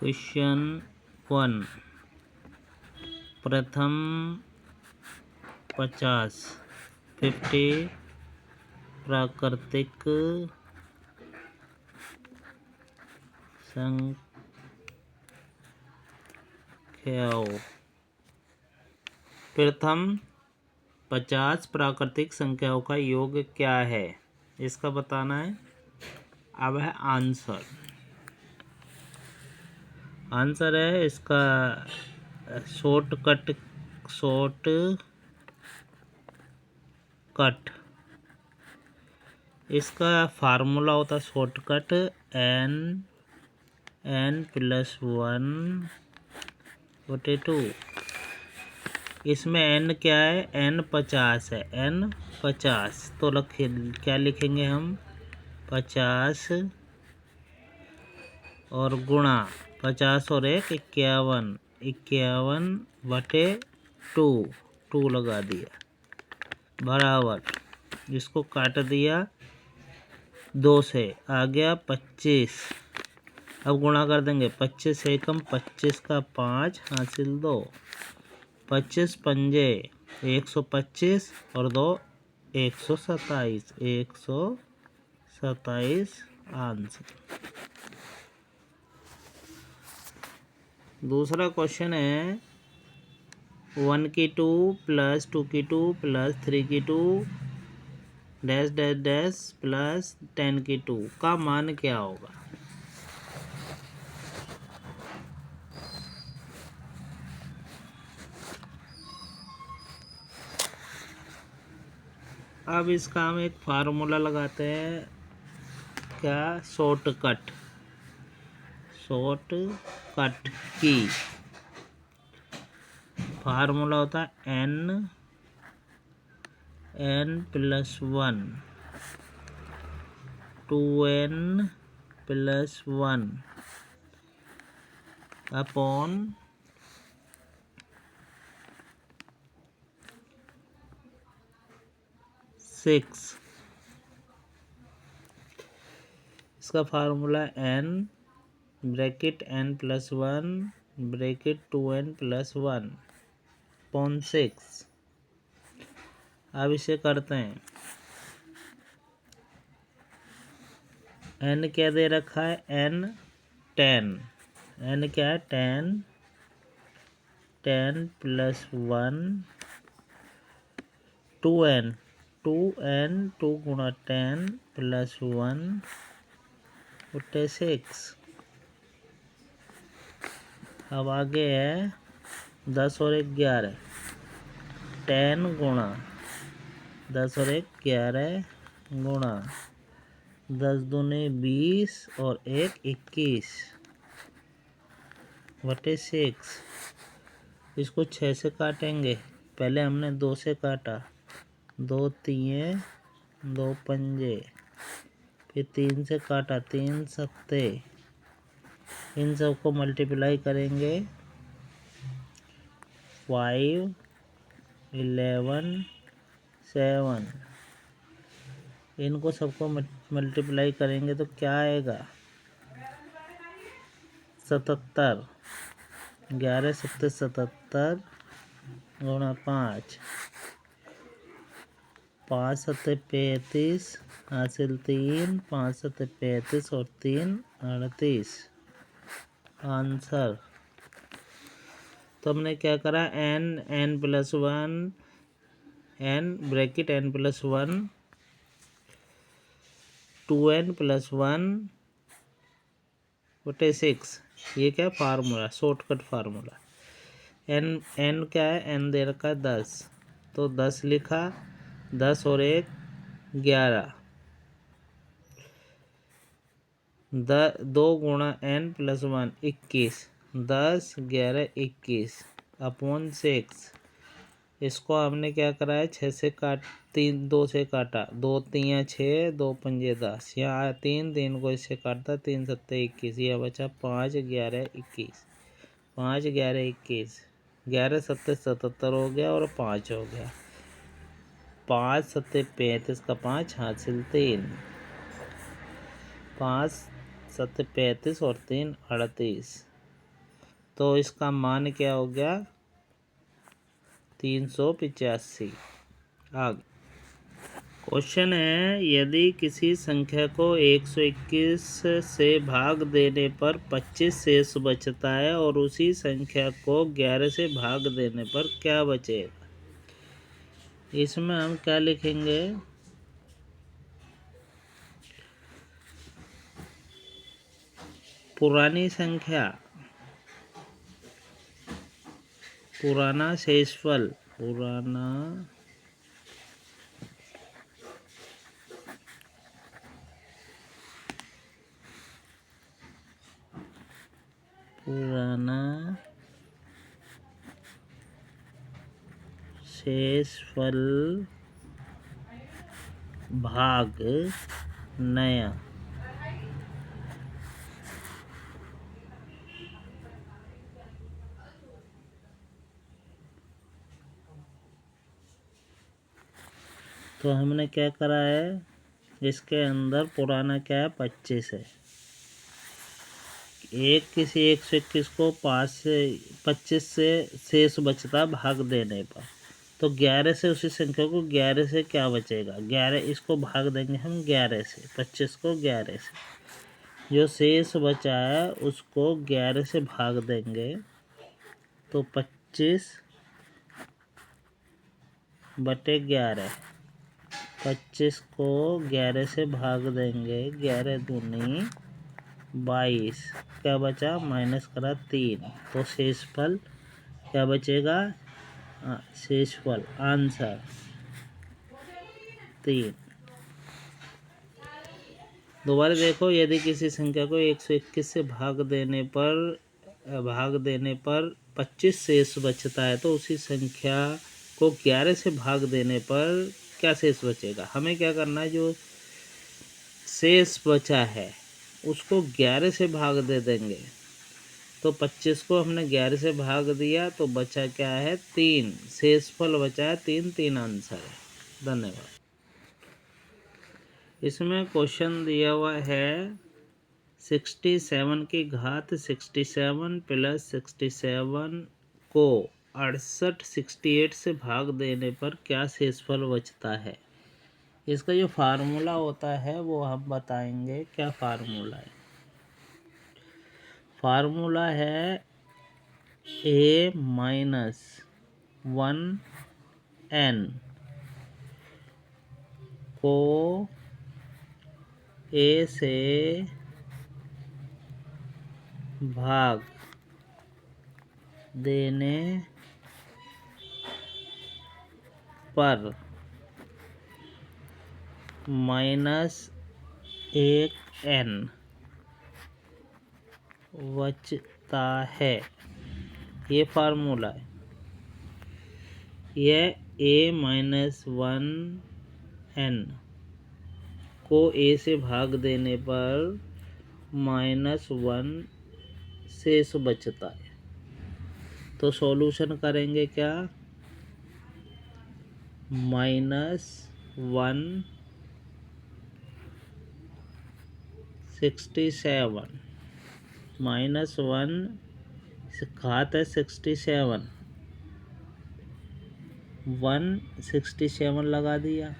Question 1 प्रथम 50 प्राकृतिक संख्याओं। प्रथम 50 प्राकृतिक संख्याओं का योग क्या है, इसका बताना है। अब है आंसर है इसका शॉर्टकट इसका फार्मूला होता है शॉर्टकट n+1/2। इसमें n क्या है, n 50 है, n 50 तो क्या लिखेंगे हम 50 और गुणा 50 और 1 51/2 लगा दिया बराबर। इसको काट दिया 2 से, आ गया 25। अब गुणा कर देंगे 25 से कम 25 का 5 हासिल 2, 25 पंजे 125 और 2 127 आंसर। दूसरा क्वेश्चन है 1 की 2 प्लस 2 की 2 प्लस 3 की 2 डैश डैश डैश प्लस 10 की 2 का मान क्या होगा। अब इसका हम एक फार्मूला लगाते हैं, क्या शॉर्टकट की फार्मूला होता है n+1 2n+1 अपॉन 6। इसका फार्मूला n+1 2n+1 अपॉन 6। अब इसे करते हैं, n क्या दे रखा है, n 10, n क्या है 10+1 2n 2 गुणा 10+1 6। अब आगे है 10 और 1 11, 10 गुणा 10 और 1 11 गुणा 10 दूनी 20 और 1 21/6। इसको 6 से काटेंगे, पहले हमने 2 से काटा, 2 तिये 2 पंजे, फिर 3 से काटा 3 सत्ते। इन सबको मल्टीप्लाई करेंगे 5 11 7। इनको सबको मल्टीप्लाई करेंगे तो क्या आएगा 77। 11 7 77 गुणा 5 5 7 35 हासिल 3 5 7 35 और 3 38 आंसर। तो हमने क्या करा n+1 2n+1/6। ये क्या फार्मूला, शॉर्टकट फार्मूला। n क्या है, n दे रखा है 10, तो 10 लिखा, 10 और 1 11, 2 गुणा n+1 21, 10 11 21 अपॉन 6। इसको हमने क्या करा है 6 से काट 2 से काटा, 2 तिया 6 2 पंजे 10, यहाँ 3 को इससे काटता 3 7 21, यह बचा 5 11 21 5 11 21 11 7 77 हो गया और 5 हो गया, 5 7 35 का 5 हासिल 3, 5 7 35 और 3 38 तो इसका मान क्या हो गया 385। आगे क्वेश्चन है, यदि किसी संख्या को 121 से भाग देने पर 25 शेष बचता है और उसी संख्या को 11 से भाग देने पर क्या बचेगा। इसमें हम क्या लिखेंगे, पुरानी संख्या, पुराना शेषफल, पुराना शेषफल भाग नया। तो हमने क्या करा है, इसके अंदर पुराना क्या है 25 है। किसी 121 को 5 से 25 से शेष बचता भाग देने पर, तो 11 से उसी संख्या को 11 से क्या बचेगा, 11 इसको भाग देंगे हम 11 से, 25 को 11 से, जो शेष बचा है उसको 11 से भाग देंगे तो 25 बटे 11, 25 को 11 से भाग देंगे, 11 दूनी 22, क्या बचा माइनस करा 3, तो शेषफल क्या बचेगा, शेषफल आंसर 3। दोबारा देखो, यदि किसी संख्या को 121 से भाग देने पर 25 शेष बचता है तो उसी संख्या को 11 से भाग देने पर क्या शेष बचेगा। हमें क्या करना है, जो शेष बचा है उसको 11 से भाग दे देंगे, तो 25 को हमने 11 से भाग दिया तो बचा क्या है 3, शेषफल बचा है 3 आंसर है। धन्यवाद। इसमें क्वेश्चन दिया हुआ है 67 की घात 67 प्लस 67 को 68 से भाग देने पर क्या शेषफल बचता है। इसका जो फार्मूला होता है वो हम बताएंगे। क्या फार्मूला है, फार्मूला है a माइनस 1n को a से भाग देने पर माइनस 1n बचता है। ये फार्मूला है। यह a माइनस 1n को a से भाग देने पर -1 शेष बचता है। तो सॉल्यूशन करेंगे क्या, -167 -1 घात है 67, 167 लगा दिया,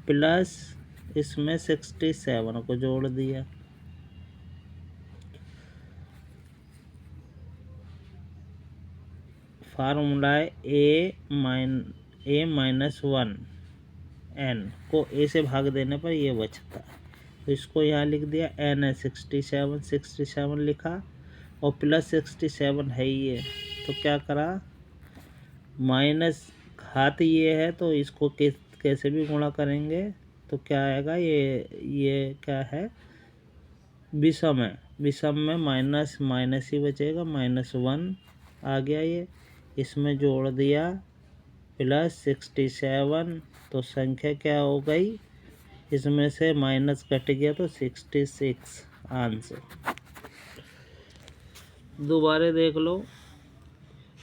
प्लस इसमें 67 को जोड़ दिया, फार्मूला है a माइनस 1n को a से भाग देने पर ये बचता है। तो इसको यहाँ लिख दिया, n है 67 लिखा और प्लस 67 है ये, तो क्या करा, माइनस घात ये है तो इसको कैसे भी गुणा करेंगे तो क्या आएगा, ये क्या है विषम है, विषम में माइनस माइनस ही बचेगा, -1 आ गया ये, इसमें जोड़ दिया प्लस 67, तो संख्या क्या हो गई, इसमें से माइनस कट गया तो 66 आंसर। दोबारा देख लो,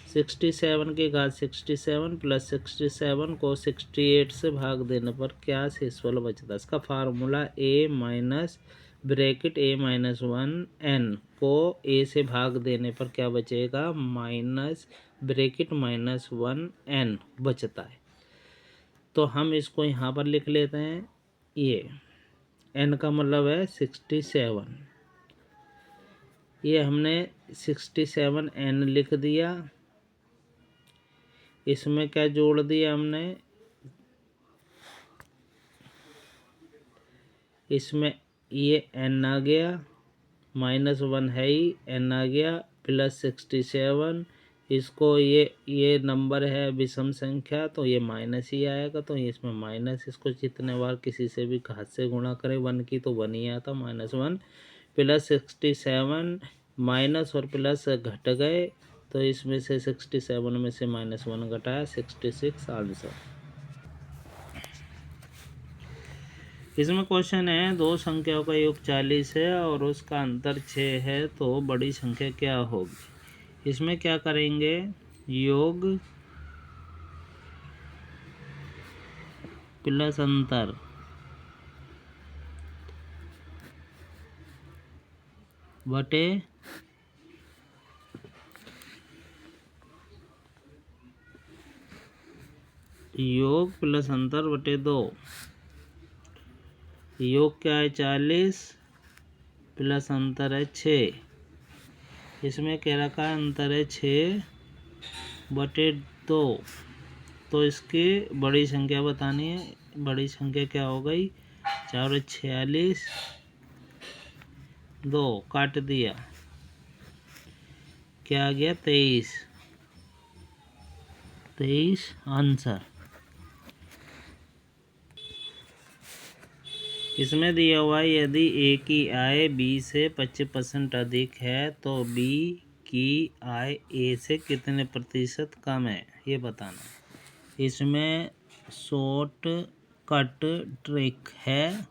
67 की घात 67 प्लस 67 को 68 से भाग देने पर क्या शेषफल बचता है। इसका formula a minus bracket a minus 1n को a से भाग देने पर क्या बचेगा, माइनस ब्रैकेट माइनस 1n बचता है। तो हम इसको यहाँ पर लिख लेते हैं, ये n का मतलब है 67, ये हमने 67n लिख दिया। इसमें क्या जोड़ दिया हमने, इसमें ये n आ गया, माइनस 1 है ही, n आ गया, प्लस 67, इसको ये नंबर है विषम संख्या तो ये माइनस ही आएगा, तो इसमें माइनस, इसको जितने बार किसी से भी घात से गुणा करें 1 की तो 1 ही आता, माइनस 1 प्लस 67, माइनस और प्लस घट गए तो इसमें से 67 में से माइनस 1 घटाया, 66 आंसर। इसमें क्वेश्चन है दो संख्याओं का योग 40 है और उसका अंतर 6 है, तो बड़ी संख्या क्या होगी। इसमें क्या करेंगे, योग प्लस अंतर बटे योग प्लस अंतर बटे 2। योग क्या है 40 प्लस अंतर है 6। इसमें क्या रखा है, अंतर है 6 बटे 2। तो इसकी बड़ी संख्या बतानी है। बड़ी संख्या क्या हो गई, 4 46, 2 काट दिया, क्या आ गया 23 आंसर। इसमें दिया हुआ है यदि ए की आय बी से 25% अधिक है तो बी की आय ए से कितने प्रतिशत कम है, ये बताना। इसमें शॉर्ट कट ट्रिक है,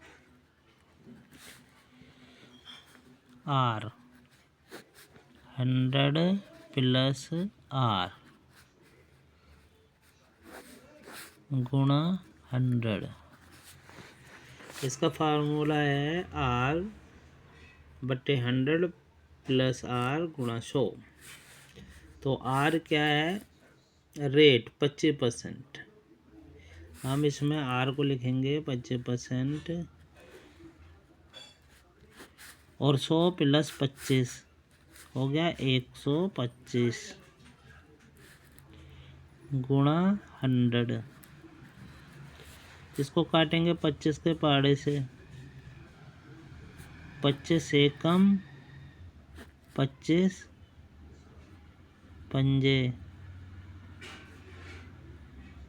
R 100 प्लस R गुणा 100। इसका फार्मूला है R बटे 100 प्लस R गुणा 100। तो R क्या है, रेट 25%। हम इसमें R को लिखेंगे 25% और 100 प्लस 25 हो गया 125 गुणा 100। इसको काटेंगे 25 के पहाड़े से, 25 से कम 25 पंजे,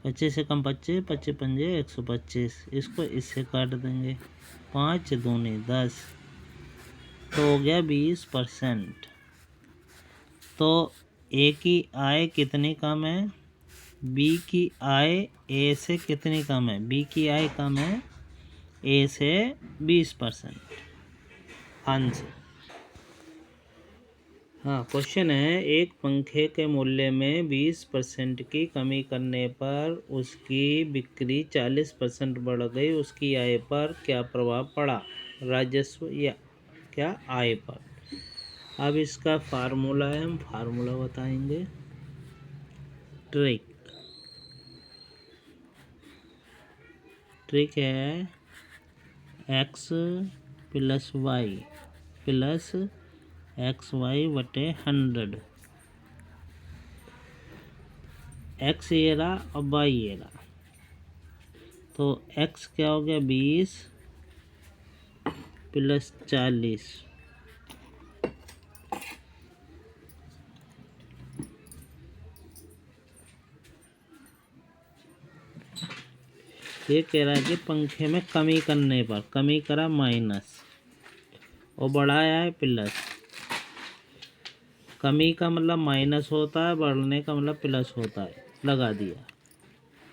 25 से कम 25, 25 पंजे 125। इसको इससे काट देंगे, 5 दूनी 10, तो हो गया 20%। तो ए की आय कितनी कम है, बी की आय ए से कितनी कम है, बी की आय कम है ए से 20%। आंसर। हाँ, क्वेश्चन है एक पंखे के मूल्य में 20% की कमी करने पर उसकी बिक्री 40% बढ़ गई, उसकी आय पर क्या प्रभाव पड़ा, राजस्व या क्या आय पर। अब इसका फार्मूला है, हम फार्मूला बताएंगे। ट्रिक है x plus y plus XY बटे 100। x ये रहा और y ये रहा, तो x क्या हो गया 20 प्लस 40, ये कह रहा है कि पंखे में कमी करने पर, कमी करा माइनस और बढ़ाया है प्लस। कमी का मतलब माइनस होता है, बढ़ने का मतलब प्लस होता है, लगा दिया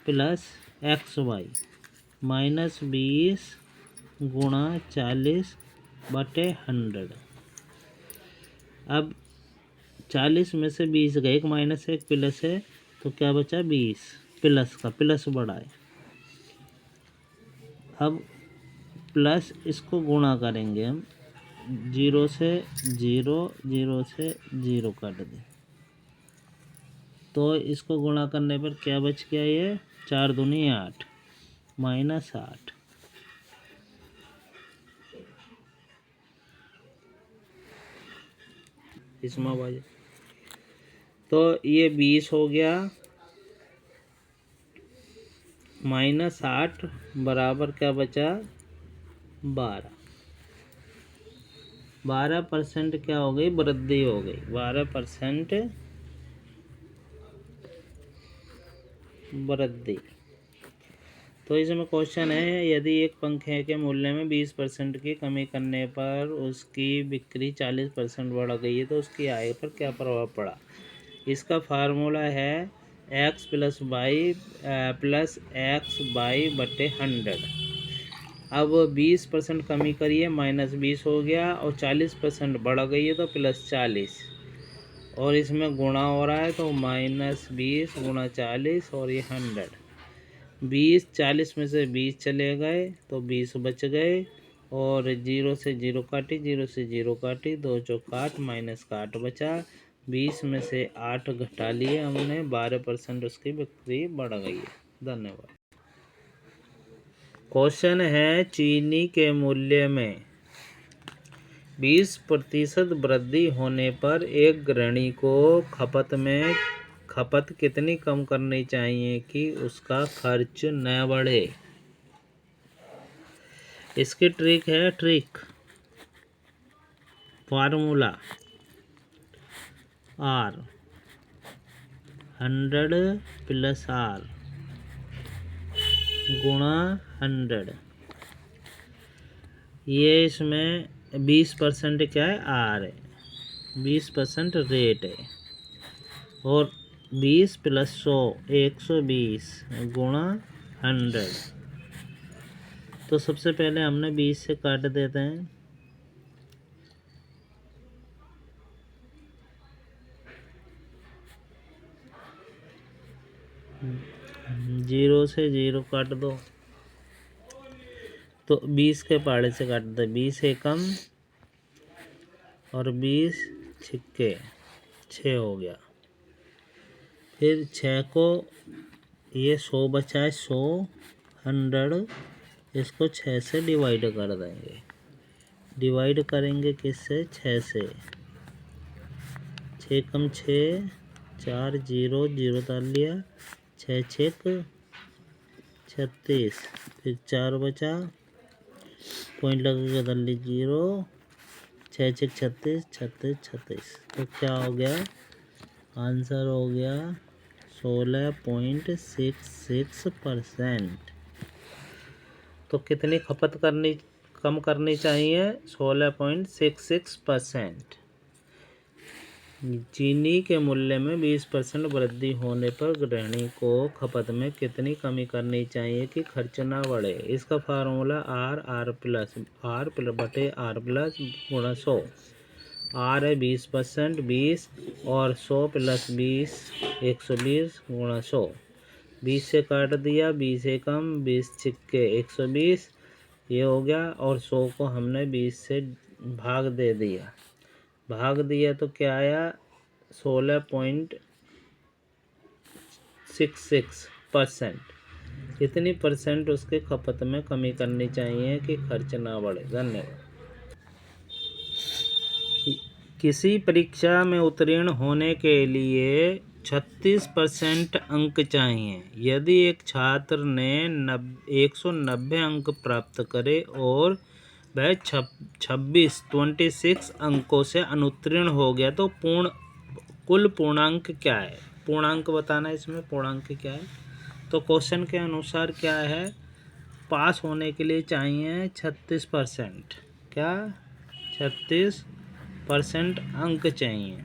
प्लस XY माइनस 20 गुणा 40 बटे 100। अब 40 में से 20 गए, एक माइनस है एक प्लस है, तो क्या बचा 20, प्लस का प्लस बढ़ाए। अब प्लस इसको गुणा करेंगे हम, जीरो से जीरो, जीरो से जीरो काट दें तो इसको गुणा करने पर क्या बच गया, ये 4 दूनी 8 -8। इसमें बाजे तो ये 20 हो गया, -8 बराबर क्या बचा 12। 12% क्या हो गई, वृद्धि हो गई, 12% वृद्धि। तो इसमें क्वेश्चन है, यदि एक पंखे के मूल्य में 20% की कमी करने पर उसकी बिक्री 40% बढ़ गई है तो उसकी आय पर क्या प्रभाव पड़ा। इसका फार्मूला है x + y + x/100। अब 20% कमी करिए, -20 हो गया, और 40% बढ़ गई है तो +40, और इसमें गुणा हो रहा है तो -20 × 40 और ये 100। 20 40 में से 20 चले गए तो 20 बच गए, और 0 से 0 काटी, 0 से 0 काटी, 2 चौक 8 -8 बचा। 20 में से 8 घटा लिए हमने, 12% उसकी बिक्री बढ़ गई है। धन्यवाद। क्वेश्चन है, चीनी के मूल्य में 20% वृद्धि होने पर एक गृहिणी को खपत कितनी कम करनी चाहिए कि उसका खर्च न बढ़े। इसकी ट्रिक फार्मूला R 100 + R गुणा 100। ये इसमें 20% क्या है, R है, 20% रेट है, और 20 + 100 120 गुणा 100। तो सबसे पहले हमने 20 से काट देते हैं, 0 से 0 काट दो तो 20 के पहाड़े से काट दो, 20 एकम और 20 छिक्के 6 हो गया। फिर 6 को, ये 100 बचा है, 100 100, इसको 6 से डिवाइड कर देंगे। डिवाइड करेंगे किससे, 6 से। 6 कम 6, 4 0 0 डाल लिया, 6 6 36, फिर 4 बचा, पॉइंट लगा डाल ली 0, 6 6 36 36 36। तो क्या हो गया, आंसर हो गया 16.66%। तो कितनी खपत कम करनी चाहिए, 16.66%। चीनी के मूल्य में 20% वृद्धि होने पर गृहिणी को खपत में कितनी कमी करनी चाहिए कि खर्च ना बढ़े। इसका फार्मूला R बटे R प्लस गुणा 100। R है 20%, 20, और 100 + 20 120 गुणा 100। 20 से काट दिया, 20 एकम 20 छिक्के 120, ये हो गया, और 100 को हमने 20 से भाग दे दिया। तो क्या आया, 16.66%। इतनी % उसके खपत में कमी करनी चाहिए कि खर्च ना बढ़े। धन्यवाद। किसी परीक्षा में उत्तीर्ण होने के लिए 36% अंक चाहिए। यदि एक छात्र ने 190 अंक प्राप्त करे और वह 26 अंकों से अनुत्तीर्ण हो गया तो कुल पूर्णांक क्या है। पूर्णांक बताना, इसमें पूर्णांक क्या है। तो क्वेश्चन के अनुसार क्या है, पास होने के लिए चाहिए 36%। क्या, 36% अंक चाहिए।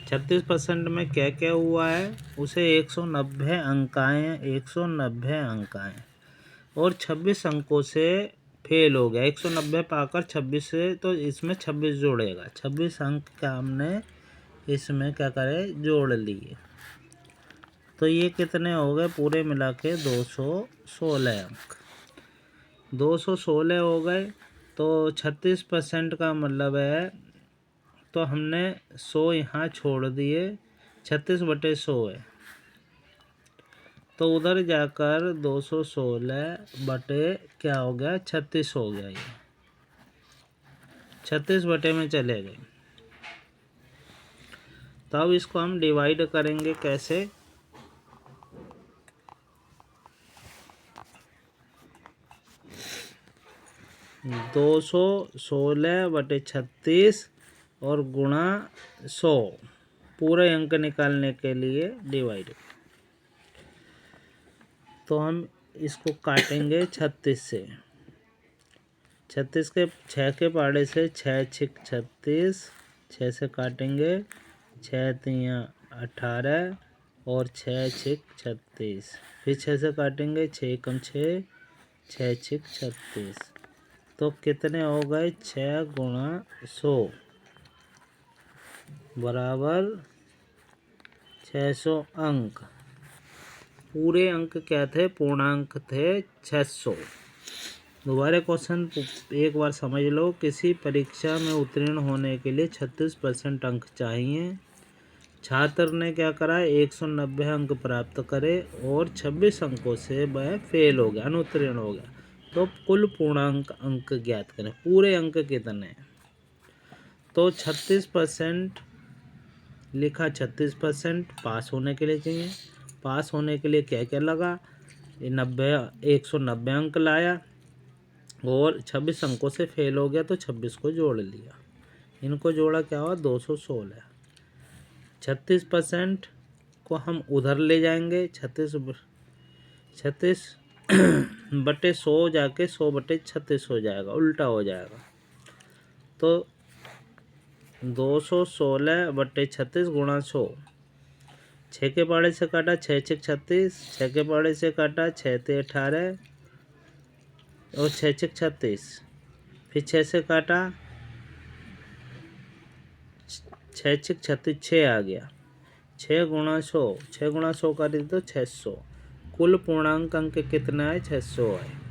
36% में क्या क्या हुआ है, उसे 190 अंक आए हैं, 190 अंक आए, और 26 अंकों से फेल हो गया। 190 पाकर 26 से, तो इसमें 26 जोड़ेगा। 26 अंक का हमने इसमें क्या करें, जोड़ लिए। तो ये कितने हो गए, पूरे मिला के 216 अंक। 216 हो गए। तो 36% का मतलब है, तो हमने 100 यहाँ छोड़ दिए, 36/100 है, तो उधर जाकर 216 बटे क्या हो गया 36 हो गया, ये 36 बटे में चले गए। तो अब इसको हम डिवाइड करेंगे कैसे, 216/36 और गुणा 100, पूरे अंक निकालने के लिए डिवाइड। तो हम इसको काटेंगे 36 से, 36 के 6 के पाड़े से 6 छिक 36, 6 से काटेंगे, 6 तियाँ 18 और 6 छिक 36, फिर 6 से काटेंगे, 6 कम 6, 6 छिक 36, तो कितने हो गए 6 गुणा 100 बराबर 600 अंक। पूरे अंक क्या थे, पूर्णांक थे 600। दोबारा क्वेश्चन एक बार समझ लो, किसी परीक्षा में उत्तीर्ण होने के लिए 36% अंक चाहिए। छात्र ने क्या करा, 190 अंक प्राप्त करे और 26 अंकों से वह फेल हो गया, अनुत्तीर्ण हो गया। तो कुल पूर्णांक अंक ज्ञात करें, पूरे अंक कितने। तो 36% लिखा, 36% पास होने के लिए चाहिए। पास होने के लिए क्या क्या लगा, 190 अंक लाया और 26 अंकों से फेल हो गया, तो 26 को जोड़ लिया, इनको जोड़ा क्या हुआ 216। 36% को हम उधर ले जाएंगे, 36/100 जाके 100/36 हो जाएगा, उल्टा हो जाएगा। तो 216/36 गुणा 100, 6 के पाड़े से काटा 6 छिक 36, 6 के पाड़े से काटा 6 ते 18 और 6 छिक 36, फिर 6 से काटा 6 छिक 36, 6 आ गया, 6 गुणा 100, 6 गुणा 100 कर दी तो 600। कुल पूर्णांक अंक कितना है 600 है।